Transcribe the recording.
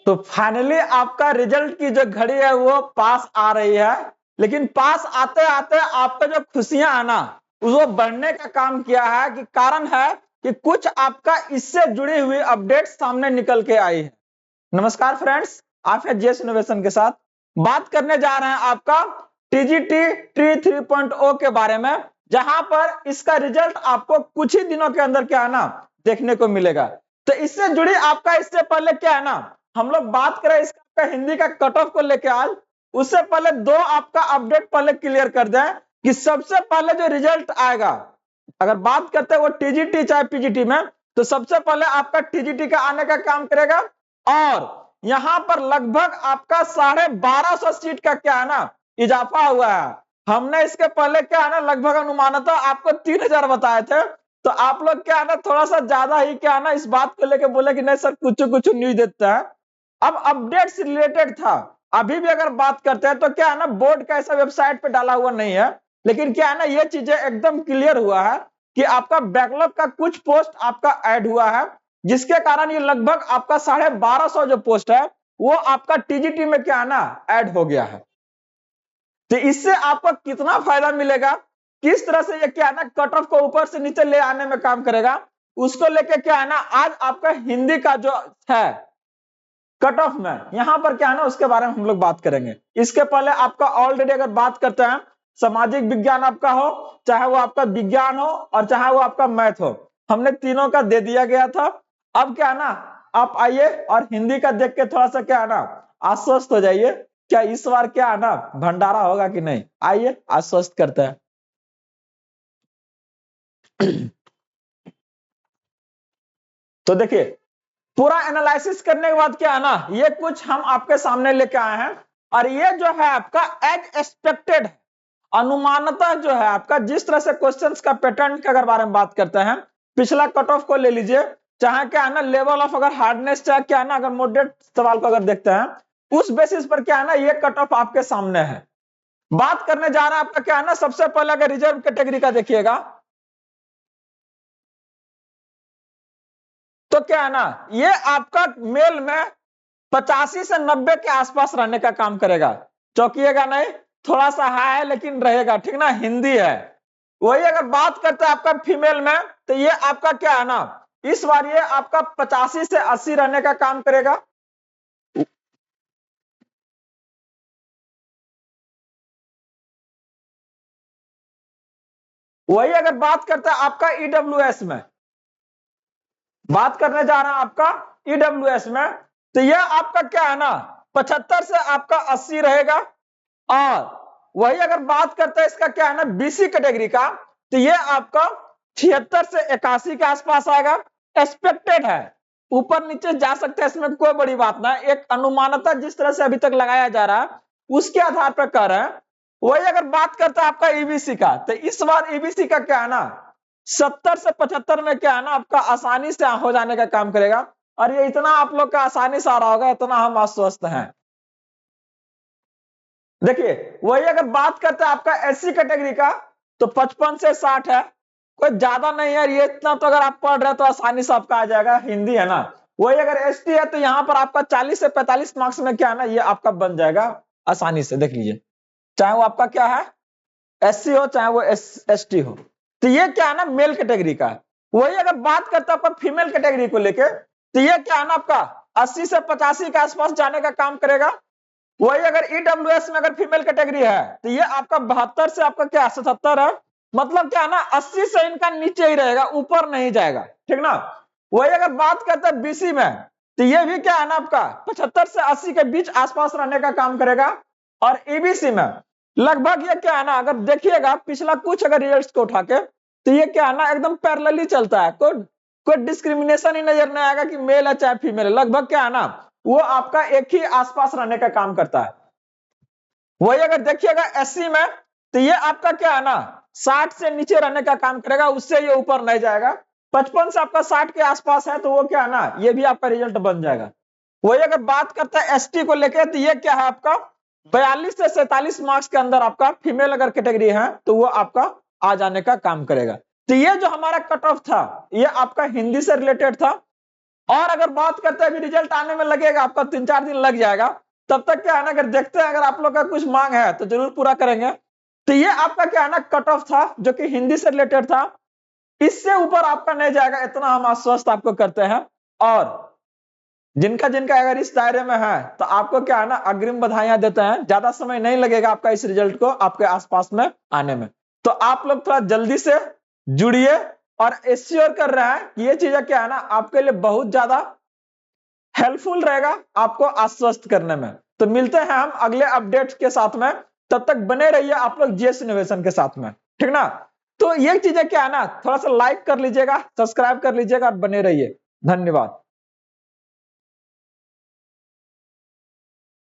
तो फाइनली आपका रिजल्ट की जो घड़ी है वो पास आ रही है, लेकिन पास आते आते आपका जो खुशियां आना वो बढ़ने का काम किया है। कि कारण है कि कुछ आपका इससे जुड़ी हुई अपडेट सामने निकल के आई है। नमस्कार फ्रेंड्स, आप है जेस इनोवेशन के साथ बात करने जा रहे हैं आपका टीजीटी ट्री 3.0 के बारे में, जहां पर इसका रिजल्ट आपको कुछ ही दिनों के अंदर क्या है ना देखने को मिलेगा। तो इससे जुड़ी आपका इससे पहले क्या है ना हम लोग बात करें इसका हिंदी का कट ऑफ को लेकर आज, उससे पहले दो आपका अपडेट पहले क्लियर कर दें कि सबसे पहले जो रिजल्ट आएगा, अगर बात करते हैं वो टीजीटी चाहे पीजीटी में, तो सबसे पहले आपका टीजीटी का आने का काम करेगा। और यहां पर लगभग आपका 1250 सीट का क्या है ना इजाफा हुआ है। हमने इसके पहले क्या है ना लगभग अनुमानतः आपको 3000 बताए थे, तो आप लोग क्या है ना थोड़ा सा ज्यादा ही क्या है ना इस बात को लेकर बोले कि नहीं सर कुछ कुछ न्यूज देता है। अब अपडेट से रिलेटेड था, अभी भी अगर बात करते हैं तो क्या है ना बोर्ड का ऐसा वेबसाइट पे डाला हुआ नहीं है, लेकिन क्या है ना ये चीजें एकदम क्लियर हुआ है कि आपका बैकलॉग का कुछ पोस्ट आपका ऐड हुआ है, जिसके कारण ये लगभग आपका 1250 जो पोस्ट है वो आपका टीजीटी में क्या है ना ऐड हो गया है। तो इससे आपको कितना फायदा मिलेगा, किस तरह से ये क्या है ना कट ऑफ को ऊपर से नीचे ले आने में काम करेगा, उसको लेके क्या है ना आज आपका हिंदी का जो है कट ऑफ में यहां पर क्या है ना उसके बारे में हम लोग बात करेंगे। इसके पहले आपका ऑलरेडी अगर बात करते हैं सामाजिक विज्ञान आपका हो, चाहे वो आपका विज्ञान हो और चाहे वो आपका मैथ हो, हमने तीनों का दे दिया गया था। अब क्या है ना आप आइए और हिंदी का देख के थोड़ा सा क्या है ना आश्वस्त हो जाइए, क्या इस बार क्या है ना भंडारा होगा कि नहीं, आइए आश्वस्त करते हैं। तो देखिए पूरा एनालिसिस करने के बाद क्या है ना ये कुछ हम आपके सामने लेके आए हैं, और ये जो है आपका एज एक्सपेक्टेड अनुमानतः जो है आपका जिस तरह से क्वेश्चंस का पैटर्न के अगर बारे में बात करते हैं, पिछला कट ऑफ को ले लीजिए, चाहे क्या है ना लेवल ऑफ अगर हार्डनेस चाहे क्या है ना अगर मॉडरेट सवाल को अगर देखते हैं, उस बेसिस पर क्या है ना ये कट ऑफ आपके सामने है। बात करने जा रहा है आपका क्या है ना सबसे पहले अगर रिजर्व कैटेगरी का देखिएगा तो क्या है ना ये आपका मेल में 85 से 90 के आसपास रहने का काम करेगा, चौंकिएगा नहीं, थोड़ा सा हाई है लेकिन रहेगा, ठीक ना, हिंदी है। वही अगर बात करते हैं आपका फीमेल में तो ये आपका क्या है ना इस बार ये आपका 85 से 80 रहने का काम करेगा। वही अगर बात करते हैं आपका ईडब्ल्यूएस में, बात करने जा रहा है आपका ईडब्ल्यूएस में, तो ये आपका क्या है ना 75 से आपका 80 रहेगा। और वही अगर बात करते हैं इसका क्या है ना बीसी कैटेगरी का, तो ये आपका 76 से 81 के आसपास आएगा। एक्सपेक्टेड है, ऊपर नीचे जा सकते हैं, इसमें कोई बड़ी बात ना, एक अनुमानता जिस तरह से अभी तक लगाया जा रहा है उसके आधार पर कर रहे हैं। वही अगर बात करते हैं आपका ईबीसी का, तो इस बार ईबीसी का क्या है ना 70 से 75 में क्या है ना आपका आसानी से हो जाने का काम करेगा, और ये इतना आप लोग का आसानी से आ रहा होगा इतना हम आश्वस्त हैं। देखिए वही अगर बात करते हैं आपका एससी कैटेगरी का, तो 55 से 60 है, कोई ज्यादा नहीं है, ये इतना तो अगर आप पढ़ रहे हैं तो आसानी से आपका आ जाएगा, हिंदी है ना। वही अगर एसटी है तो यहाँ पर आपका 40 से 45 मार्क्स में क्या है ना ये आपका बन जाएगा आसानी से, देख लीजिए, चाहे वो आपका क्या है एससी हो चाहे वो एसटी हो। तो ये क्या है ना मेल कैटेगरी का। वही अगर बात करते हैं आपका फीमेल कैटेगरी को लेके, तो ये क्या है ना आपका 80 से 85 के आसपास जाने का काम करेगा। वही अगर ईडब्ल्यूएस में अगर फीमेल कैटेगरी है तो ये आपका 72 से आपका क्या 77 है, मतलब क्या है ना 80 से इनका नीचे ही रहेगा, ऊपर नहीं जाएगा, ठीक ना। वही अगर बात करते हैं बीसी में, तो ये भी क्या है ना आपका 75 से 80 के बीच आसपास रहने का काम करेगा। और ईबीसी में लगभग ये क्या है ना अगर देखिएगा पिछला कुछ अगर रिजल्ट को उठा के, तो ये क्या है ना एकदम पैरेलली चलता है, कोई डिस्क्रिमिनेशन ही नजर नहीं आएगा कि मेल है चाहे फीमेल है, लगभग क्या है ना वो आपका एक ही आसपास रहने का काम करता है। वही अगर देखिएगा एससी में, तो ये आपका क्या है ना 60 से नीचे रहने का काम करेगा, उससे ये ऊपर नहीं जाएगा। 55 से आपका 60 के आसपास है तो वो क्या है ना ये भी आपका रिजल्ट बन जाएगा। वही अगर बात करते हैं एसटी को लेकर, तो ये क्या है आपका 42 से 47 मार्क्स के अंदर आपका फीमेल अगर कैटेगरी है तो वो आपका आ जाने का काम करेगा। तो ये जो हमारा कट ऑफ था ये आपका हिंदी से रिलेटेड था। और अगर बात करते हैं अभी रिजल्ट आने में लगेगा आपका 3-4 दिन लग जाएगा, तब तक क्या है ना, अगर देखते हैं अगर आप लोग का कुछ मांग है तो जरूर पूरा करेंगे। तो ये आपका क्या है ना कट ऑफ था जो कि हिंदी से रिलेटेड था, इससे ऊपर आपका नहीं जाएगा, इतना हम आश्वस्त आपको करते हैं। और जिनका जिनका अगर इस दायरे में है तो आपको क्या है ना अग्रिम बधाइयां देते हैं, ज्यादा समय नहीं लगेगा आपका इस रिजल्ट को आपके आसपास में आने में। तो आप लोग थोड़ा जल्दी से जुड़िए और एश्योर कर रहे हैं कि ये चीजें क्या है ना आपके लिए बहुत ज्यादा हेल्पफुल रहेगा आपको आश्वस्त करने में। तो मिलते हैं हम अगले अपडेट के साथ में, तब तक बने रहिए आप लोग जीएस इनोवेशन के साथ में, ठीक ना। तो ये चीजें क्या है ना थोड़ा सा लाइक कर लीजिएगा, सब्सक्राइब कर लीजिएगा और बने रहिए। धन्यवाद।